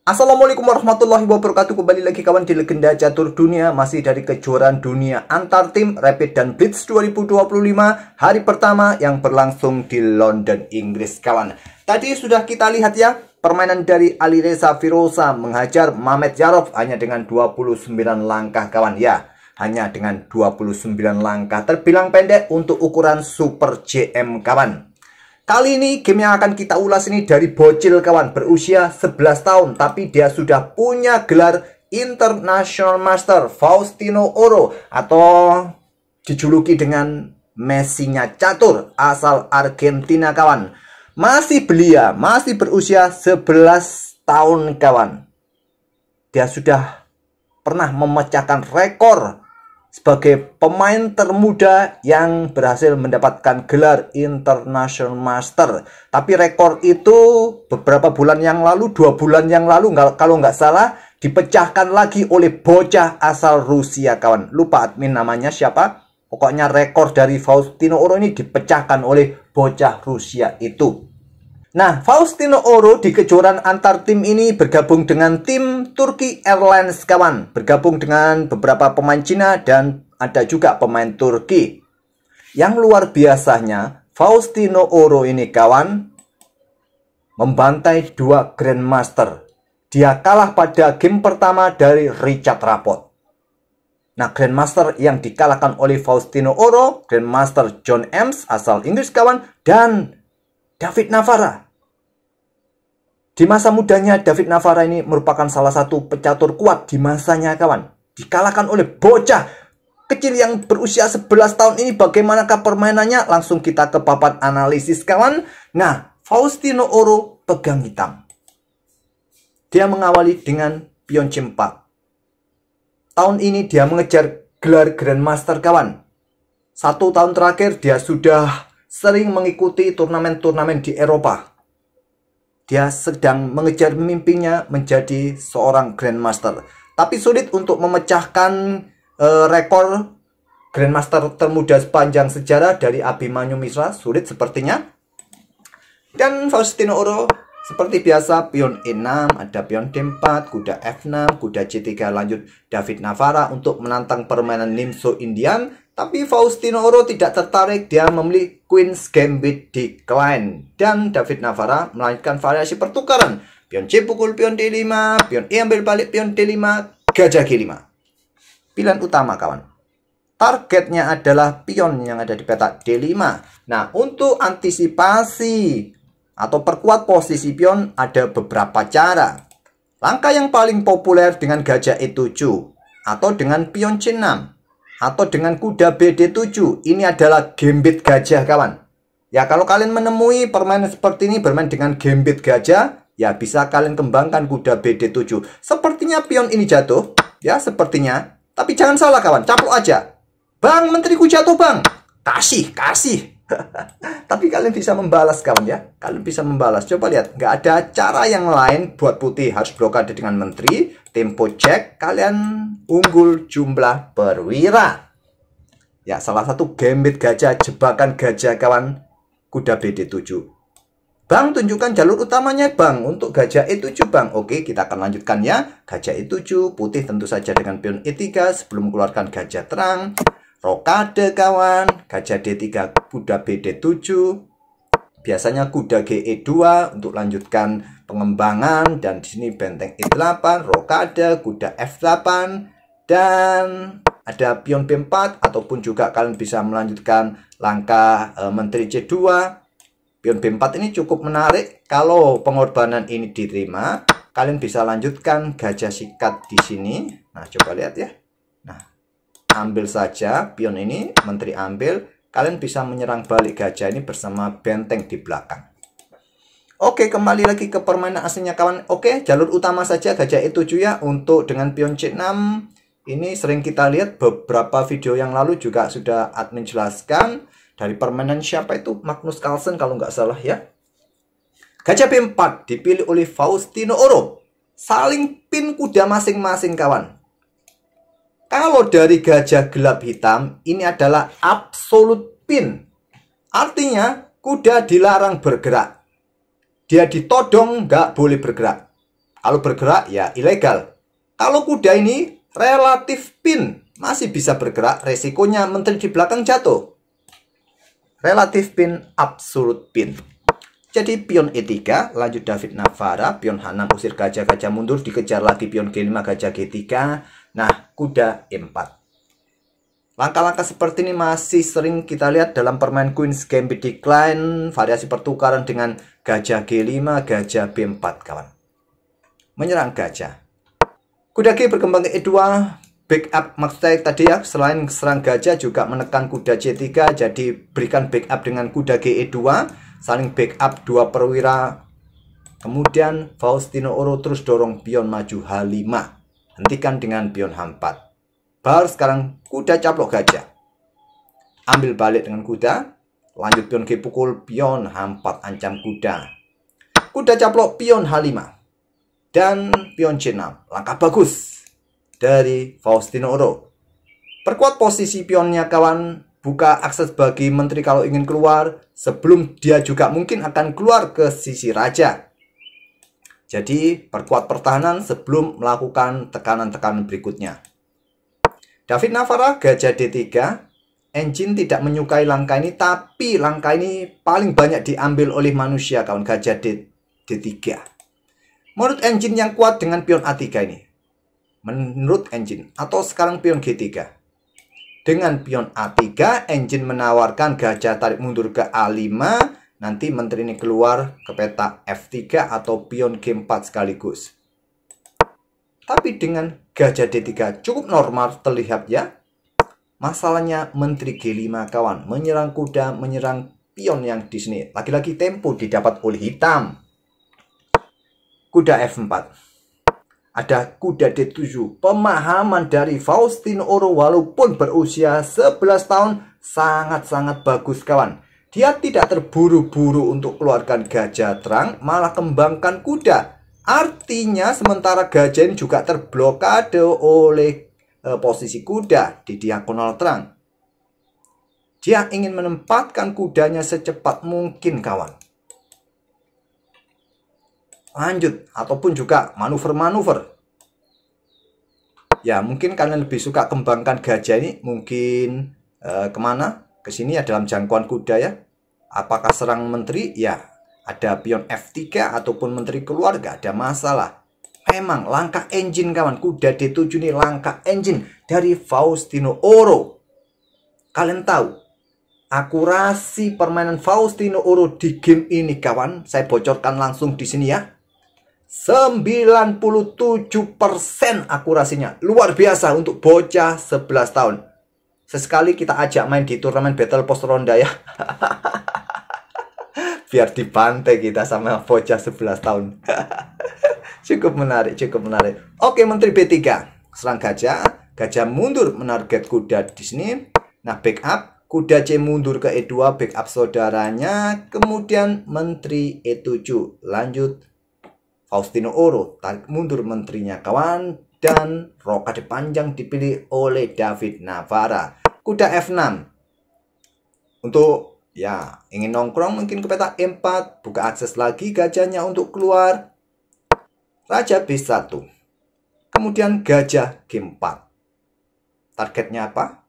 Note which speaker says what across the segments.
Speaker 1: Assalamualaikum warahmatullahi wabarakatuh. Kembali lagi kawan di Legenda Catur Dunia. Masih dari kejuaraan dunia antar tim Rapid dan Blitz 2025 hari pertama yang berlangsung di London, Inggris kawan. Tadi sudah kita lihat ya, permainan dari Alireza Firoza menghajar Mamed Yarov hanya dengan 29 langkah kawan ya. Hanya dengan 29 langkah, terbilang pendek untuk ukuran Super JM kawan. Kali ini game yang akan kita ulas ini dari bocil kawan, berusia 11 tahun, tapi dia sudah punya gelar International Master, Faustino Oro, atau dijuluki dengan Messi-nya catur, asal Argentina kawan. Masih belia, masih berusia 11 tahun kawan. Dia sudah pernah memecahkan rekor sebagai pemain termuda yang berhasil mendapatkan gelar International Master. Tapi rekor itu beberapa bulan yang lalu, 2 bulan yang lalu kalau nggak salah, dipecahkan lagi oleh bocah asal Rusia kawan. Lupa admin namanya siapa. Pokoknya rekor dari Faustino Oro ini dipecahkan oleh bocah Rusia itu. Nah, Faustino Oro di kejuaraan antar tim ini bergabung dengan tim Turki Airlines kawan. Bergabung dengan beberapa pemain Cina dan ada juga pemain Turki. Yang luar biasanya, Faustino Oro ini kawan membantai 2 Grandmaster. Dia kalah pada game pertama dari Richard Rapport. Nah, Grandmaster yang dikalahkan oleh Faustino Oro, Grandmaster John Eames asal Inggris kawan, dan David Navara. Di masa mudanya, David Navara ini merupakan salah satu pecatur kuat di masanya kawan. Dikalahkan oleh bocah kecil yang berusia 11 tahun ini. Bagaimanakah permainannya? Langsung kita ke papan analisis kawan. Nah, Faustino Oro pegang hitam. Dia mengawali dengan pion C4. Tahun ini dia mengejar gelar Grandmaster kawan. 1 tahun terakhir dia sudah sering mengikuti turnamen-turnamen di Eropa. Dia sedang mengejar mimpinya menjadi seorang Grandmaster. Tapi sulit untuk memecahkan rekor Grandmaster termuda sepanjang sejarah dari Abimanyu Mishra. Sulit sepertinya. Dan Faustino Oro seperti biasa, pion E6, ada pion D4, kuda F6, kuda C3 lanjut David Navara untuk menantang permainan Nimzo Indian. Tapi Faustino Oro tidak tertarik, dia memilih Queen's Gambit Decline. Dan David Navara melanjutkan variasi pertukaran. Pion C pukul pion D5, pion E ambil balik pion D5, gajah G5. Pilihan utama kawan. Targetnya adalah pion yang ada di peta D5. Nah, untuk antisipasi atau perkuat posisi pion ada beberapa cara. Langkah yang paling populer dengan gajah E7 atau dengan pion C6 atau dengan kuda BD7. Ini adalah gambit gajah kawan. Ya, kalau kalian menemui permainan seperti ini bermain dengan gambit gajah, ya bisa kalian kembangkan kuda BD7. Sepertinya pion ini jatuh, ya sepertinya. Tapi jangan salah kawan, caplok aja. Bang, menteriku jatuh bang. Kasih. Tapi kalian bisa membalas kawan ya. Kalian bisa membalas. Coba lihat. Nggak ada cara yang lain buat putih. Harus blokade dengan menteri. Tempo cek. Kalian unggul jumlah perwira. Ya, salah satu gambit gajah. Jebakan gajah kawan. Kuda BD7. Bang, tunjukkan jalur utamanya bang. Untuk gajah E7 bang. Oke, kita akan lanjutkan ya. Gajah E7. Putih tentu saja dengan pion E3. Sebelum mengeluarkan gajah terang. Rokade kawan, gajah D3, kuda BD7. Biasanya kuda GE2 untuk lanjutkan pengembangan, dan di sini benteng E8, rokade, kuda F8, dan ada pion B4 ataupun juga kalian bisa melanjutkan langkah menteri C2. Pion B4 ini cukup menarik. Kalau pengorbanan ini diterima, kalian bisa lanjutkan gajah sikat di sini. Nah, coba lihat ya. Nah, ambil saja pion ini, menteri ambil, kalian bisa menyerang balik gajah ini bersama benteng di belakang. Oke, kembali lagi ke permainan aslinya kawan. Oke, jalur utama saja gajah E7 ya. Untuk dengan pion C6 ini sering kita lihat, beberapa video yang lalu juga sudah admin jelaskan. Dari permainan siapa itu? Magnus Carlsen kalau nggak salah ya. Gajah B4 dipilih oleh Faustino Oro. Saling pin kuda masing-masing kawan. Kalau dari gajah gelap hitam, ini adalah absolute pin. Artinya, kuda dilarang bergerak. Dia ditodong, nggak boleh bergerak. Kalau bergerak ya ilegal. Kalau kuda ini relatif pin, masih bisa bergerak, resikonya menteri di belakang jatuh. Relatif pin, absolute pin. Jadi pion E3, lanjut David Navara, pion H6 usir gajah, gajah mundur, dikejar lagi pion G5, gajah G3. Nah, kuda E4. Langkah-langkah seperti ini masih sering kita lihat dalam permain Queen's Gambit Decline, variasi pertukaran dengan gajah G5, gajah B4, kawan. Menyerang gajah. Kuda G berkembang ke E2, backup maksud saya tadi ya, selain serang gajah juga menekan kuda C3, jadi berikan backup dengan kuda G E2, saling backup dua perwira. Kemudian Faustino Oro terus dorong pion maju H5, hentikan dengan pion H4. Baru sekarang kuda caplok gajah. Ambil balik dengan kuda. Lanjut pion G pukul, pion H4 ancam kuda. Kuda caplok pion H5. Dan pion C6. Langkah bagus dari Faustino Oro. Perkuat posisi pionnya kawan. Buka akses bagi menteri kalau ingin keluar. Sebelum dia juga mungkin akan keluar ke sisi raja. Jadi perkuat pertahanan sebelum melakukan tekanan-tekanan berikutnya. David Navara, gajah D3. Engine tidak menyukai langkah ini, tapi langkah ini paling banyak diambil oleh manusia, kawan. Gajah D3. Menurut engine yang kuat dengan pion A3 ini. Menurut engine. Atau sekarang pion G3. Dengan pion A3, engine menawarkan gajah tarik mundur ke A5. Nanti menteri ini keluar ke peta F3 atau pion G4 sekaligus. Tapi dengan gajah D3 cukup normal terlihat ya. Masalahnya menteri G5 kawan. Menyerang kuda, menyerang pion yang di sini. Lagi-lagi tempo didapat oleh hitam. Kuda F4. Ada kuda D7. Pemahaman dari Faustino Oro walaupun berusia 11 tahun sangat-sangat bagus kawan. Dia tidak terburu-buru untuk keluarkan gajah terang, malah kembangkan kuda. Artinya sementara gajah ini juga terblokade oleh posisi kuda di diagonal terang. Dia ingin menempatkan kudanya secepat mungkin kawan. Lanjut, ataupun juga manuver-manuver. Ya mungkin kalian lebih suka kembangkan gajah ini. Mungkin kemana? Ke sini ya dalam jangkauan kuda ya. Apakah serang menteri? Ya. Ada pion F3 ataupun menteri keluar, gak ada masalah. Memang langkah engine kawan. Kuda D7 ini langkah engine dari Faustino Oro. Kalian tahu akurasi permainan Faustino Oro di game ini kawan. Saya bocorkan langsung di sini ya. 97% akurasinya. Luar biasa untuk bocah 11 tahun. Sesekali kita ajak main di turnamen Battle Post Ronda ya. Biar dibantai kita sama bocah 11 tahun. Cukup menarik, cukup menarik. Oke, menteri B3 serang gajah. Gajah mundur menarget kuda di sini. Nah, backup. Kuda C mundur ke E2, backup saudaranya. Kemudian menteri E7. Lanjut Faustino Oro. Tarik mundur menterinya kawan. Dan rokade panjang dipilih oleh David Navara. Kuda F6. Untuk ya, ingin nongkrong mungkin ke peta E4. Buka akses lagi gajahnya untuk keluar. Raja B1. Kemudian gajah G4. Targetnya apa?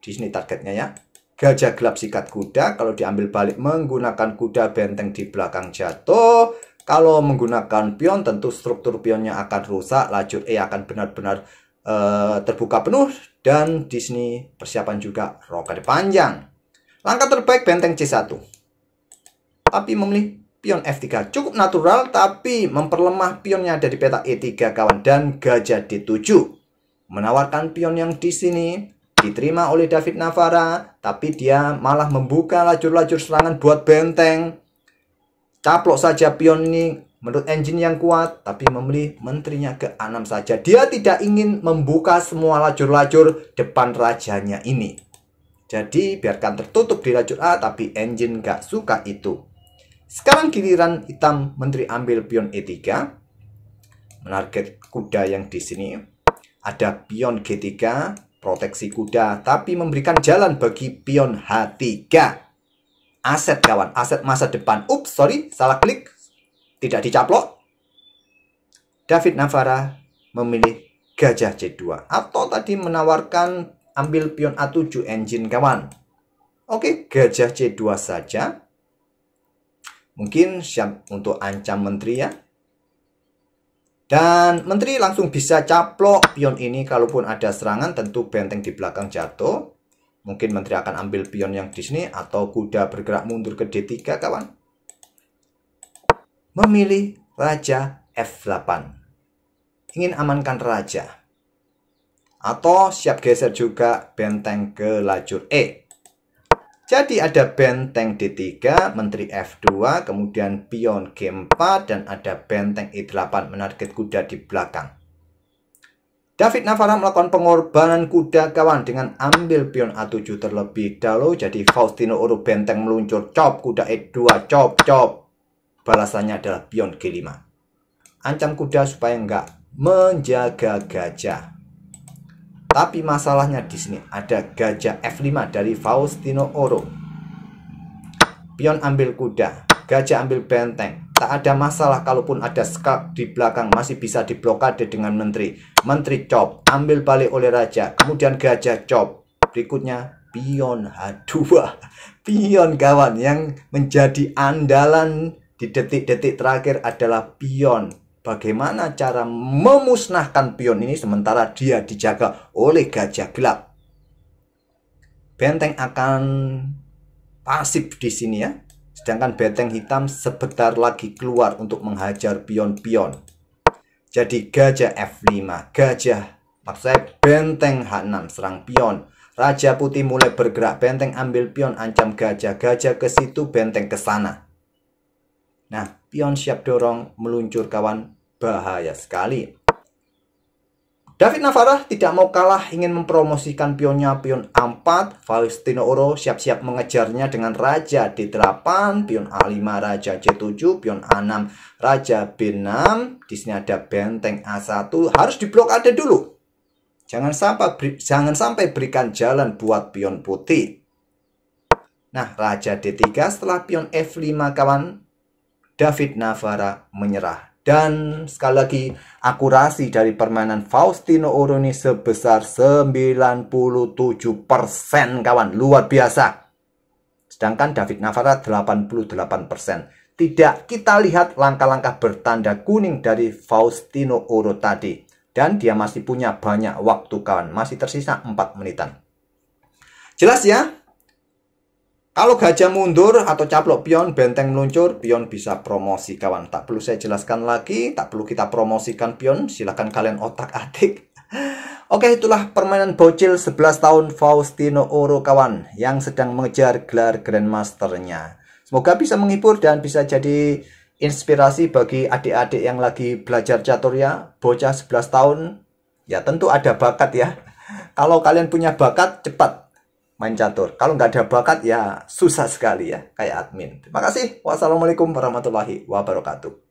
Speaker 1: Di sini targetnya ya. Gajah gelap sikat kuda. Kalau diambil balik menggunakan kuda, benteng di belakang jatuh. Kalau menggunakan pion tentu struktur pionnya akan rusak. Lajur E akan benar-benar terbuka penuh. Dan di sini persiapan juga rokade panjang. Langkah terbaik benteng C1. Tapi memilih pion F3. Cukup natural tapi memperlemah pionnya dari peta E3 kawan. Dan gajah D7. Menawarkan pion yang di sini. Diterima oleh David Navara. Tapi dia malah membuka lajur-lajur serangan buat benteng. Caplok saja pion ini menurut engine yang kuat. Tapi memilih menterinya ke A6 saja. Dia tidak ingin membuka semua lajur-lajur depan rajanya ini. Jadi biarkan tertutup di lajur A, tapi engine gak suka itu. Sekarang giliran hitam menteri ambil pion E3. Menarget kuda yang di sini. Ada pion G3, proteksi kuda, tapi memberikan jalan bagi pion H3. Aset kawan, aset masa depan. Ups, sorry, salah klik. Tidak dicaplok. David Navara memilih gajah C2. Atau tadi menawarkan ambil pion A7 engine kawan. Oke, gajah C2 saja. Mungkin siap untuk ancam menteri ya. Dan menteri langsung bisa caplok pion ini. Kalaupun ada serangan tentu benteng di belakang jatuh. Mungkin menteri akan ambil pion yang di sini. Atau kuda bergerak mundur ke D3 kawan. Memilih raja F8. Ingin amankan raja. Atau siap geser juga benteng ke lajur E. Jadi ada benteng D3, menteri F2, kemudian pion G4, dan ada benteng E8 menarget kuda di belakang. David Navara melakukan pengorbanan kuda kawan dengan ambil pion A7 terlebih dahulu. Jadi Faustino Oro benteng meluncur, cop, kuda E2, cop, cop. Balasannya adalah pion G5. Ancam kuda supaya nggak menjaga gajah. Tapi masalahnya di sini ada gajah F5 dari Faustino Oro. Pion ambil kuda, gajah ambil benteng. Tak ada masalah kalaupun ada skak di belakang, masih bisa diblokade dengan menteri. Menteri cop, ambil balik oleh raja, kemudian gajah cop. Berikutnya pion H2. Pion kawan yang menjadi andalan di detik-detik terakhir adalah pion. Bagaimana cara memusnahkan pion ini sementara dia dijaga oleh gajah gelap. Benteng akan pasif di sini ya. Sedangkan benteng hitam sebentar lagi keluar untuk menghajar pion-pion. Jadi gajah F5, maksud saya benteng H6 serang pion. Raja putih mulai bergerak, benteng ambil pion, ancam gajah. Gajah ke situ, benteng ke sana. Nah, pion siap dorong, meluncur kawan. Bahaya sekali. David Navara tidak mau kalah, ingin mempromosikan pionnya, pion A4. Faustino Oro siap-siap mengejarnya dengan raja D8, pion A5, raja C7, pion A6, raja B6. Di sini ada benteng A1, harus diblokade dulu. Jangan sampai berikan jalan buat pion putih. Nah, raja D3 setelah pion F5 kawan, David Navara menyerah. Dan sekali lagi akurasi dari permainan Faustino Oro ini sebesar 97% kawan. Luar biasa. Sedangkan David Navara 88%. Tidak kita lihat langkah-langkah bertanda kuning dari Faustino Oro tadi. Dan dia masih punya banyak waktu kawan. Masih tersisa 4 menitan. Jelas ya? Kalau gajah mundur atau caplok pion, benteng meluncur, pion bisa promosi kawan. Tak perlu saya jelaskan lagi, tak perlu kita promosikan pion, silahkan kalian otak-atik. Oke, itulah permainan bocil 11 tahun Faustino Oro kawan, yang sedang mengejar gelar Grandmasternya. Semoga bisa menghibur dan bisa jadi inspirasi bagi adik-adik yang lagi belajar catur ya. Bocah 11 tahun, ya tentu ada bakat ya. Kalau kalian punya bakat, cepat main catur. Kalau nggak ada bakat ya susah sekali ya, kayak admin. Terima kasih. Wassalamualaikum warahmatullahi wabarakatuh.